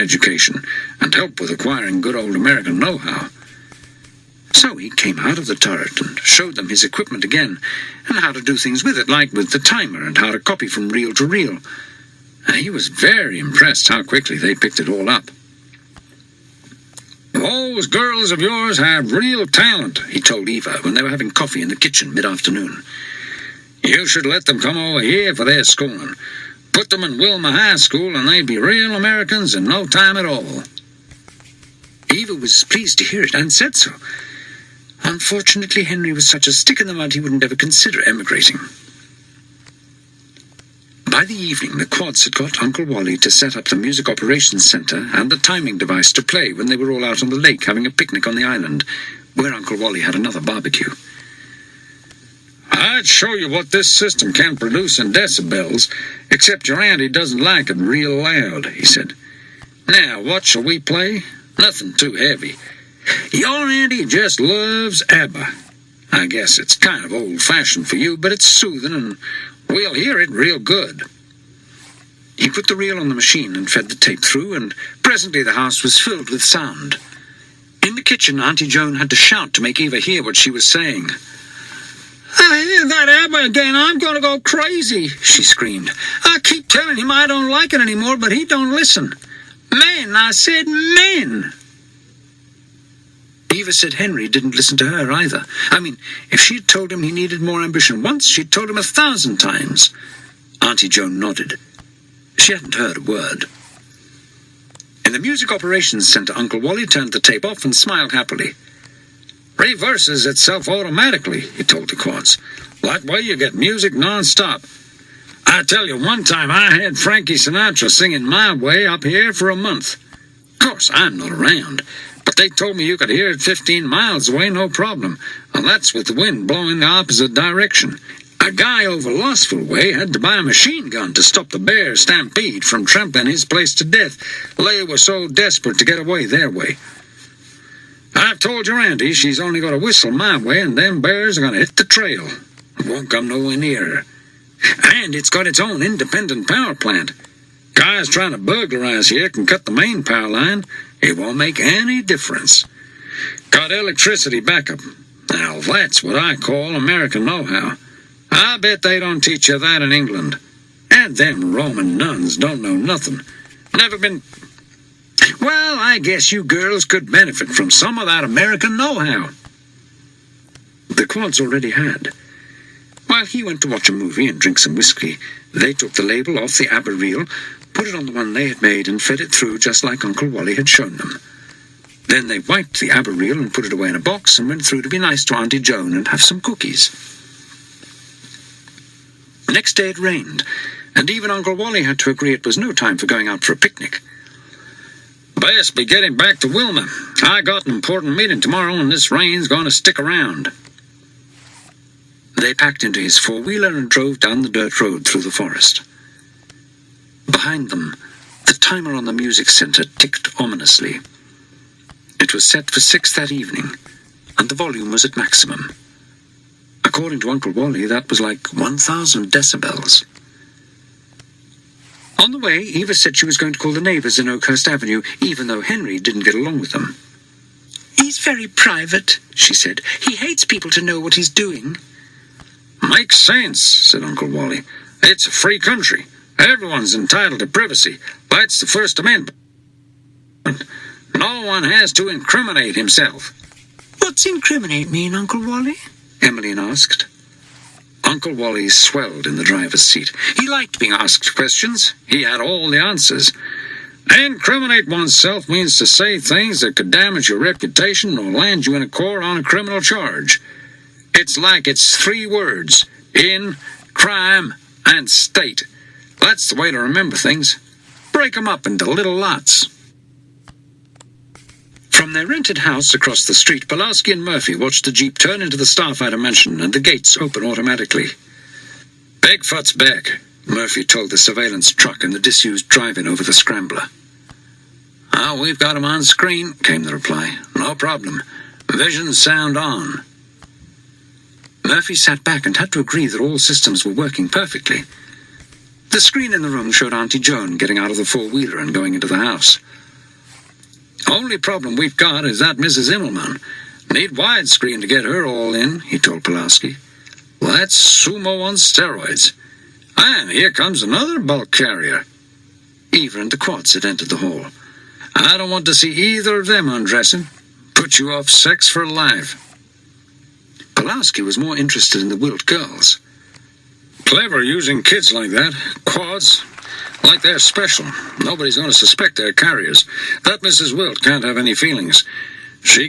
education and help with acquiring good old American know-how. So he came out of the turret and showed them his equipment again, and how to do things with it, like with the timer and how to copy from reel to reel. And he was very impressed how quickly they picked it all up. "Those girls of yours have real talent," he told Eva when they were having coffee in the kitchen mid-afternoon. "You should let them come over here for their schooling. Put them in Wilma High School and they'd be real Americans in no time at all." Eva was pleased to hear it and said so. Unfortunately, Henry was such a stick in the mud he wouldn't ever consider emigrating. By the evening, the Quads had got Uncle Wally to set up the Music Operations Center and the timing device to play when they were all out on the lake having a picnic on the island, where Uncle Wally had another barbecue. "I'd show you what this system can produce in decibels, except your auntie doesn't like it real loud," he said. "Now, what shall we play? Nothing too heavy. Your auntie just loves ABBA. I guess it's kind of old-fashioned for you, but it's soothing, and we'll hear it real good." He put the reel on the machine and fed the tape through, and presently the house was filled with sound. In the kitchen, Auntie Joan had to shout to make Eva hear what she was saying. "I hear that ABBA again. I'm going to go crazy," she screamed. "I keep telling him I don't like it anymore, but he don't listen. Men, I said men." Eva said Henry didn't listen to her either. I mean, if she'd told him he needed more ambition once, she'd told him 1,000 times. Auntie Joan nodded. She hadn't heard a word. In the Music Operations Center, Uncle Wally turned the tape off and smiled happily. "Reverses itself automatically," he told the Quads. "That way you get music non-stop. I tell you, one time I had Frankie Sinatra singing my way up here for a month. Of course, I'm not around, but they told me you could hear it 15 miles away, no problem, and that's with the wind blowing the opposite direction. A guy over Lossville way had to buy a machine gun to stop the bear stampede from trampling his place to death. They were so desperate to get away their way. I've told your auntie she's only got to whistle my way and them bears are going to hit the trail. It won't come nowhere near her. And it's got its own independent power plant. Guys trying to burglarize here can cut the main power line. It won't make any difference. Got electricity backup. Now that's what I call American know-how. I bet they don't teach you that in England. And them Roman nuns don't know nothing. Never been... Well, I guess you girls could benefit from some of that American know-how." The Quads already had. While he went to watch a movie and drink some whiskey, they took the label off the ABBA reel, put it on the one they had made, and fed it through just like Uncle Wally had shown them. Then they wiped the ABBA reel and put it away in a box and went through to be nice to Auntie Joan and have some cookies. The next day it rained, and even Uncle Wally had to agree it was no time for going out for a picnic. "Best be getting back to Wilma. I got an important meeting tomorrow, and this rain's going to stick around." They packed into his four-wheeler and drove down the dirt road through the forest. Behind them, the timer on the music center ticked ominously. It was set for 6 that evening, and the volume was at maximum. According to Uncle Wally, that was like 1,000 decibels. On the way, Eva said she was going to call the neighbors in Oakhurst Avenue, even though Henry didn't get along with them. "He's very private," she said. "He hates people to know what he's doing." "Makes sense," said Uncle Wally. "It's a free country. Everyone's entitled to privacy. That's the First Amendment. No one has to incriminate himself." "What's incriminate mean, Uncle Wally?" Emmeline asked. Uncle Wally swelled in the driver's seat. He liked being asked questions. He had all the answers. Incriminate oneself means to say things that could damage your reputation or land you in a court on a criminal charge. It's like it's 3 words: in, crime, and state. That's the way to remember things. Break 'em up into little lots. From their rented house across the street, Pulaski and Murphy watched the Jeep turn into the Starfighter mansion and the gates open automatically. "Bigfoot's back," Murphy told the surveillance truck in the disused drive-in over the scrambler. "Oh, we've got him on screen," came the reply. "No problem. Vision sound on." Murphy sat back and had to agree that all systems were working perfectly. The screen in the room showed Auntie Joan getting out of the four-wheeler and going into the house. Only problem we've got is that Mrs. Immelman. Need widescreen to get her all in, he told Pulaski. That's sumo on steroids. And here comes another bulk carrier. Eva and the Quads had entered the hall. I don't want to see either of them undressing. Put you off sex for life. Pulaski was more interested in the Wilt girls. Clever using kids like that. Quads. Like they're special. Nobody's going to suspect they're carriers. That Mrs. Wilt can't have any feelings. She gets